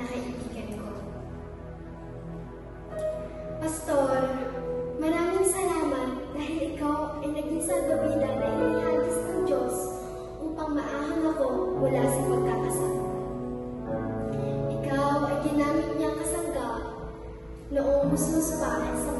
na kaibigan ko. Pastor, maraming salamat dahil ikaw ay naging salbabida na inihagis ng Diyos upang maahon ako mula sa pagkakasala. Ikaw ay ginamit niyang kasangga noong musus pa sa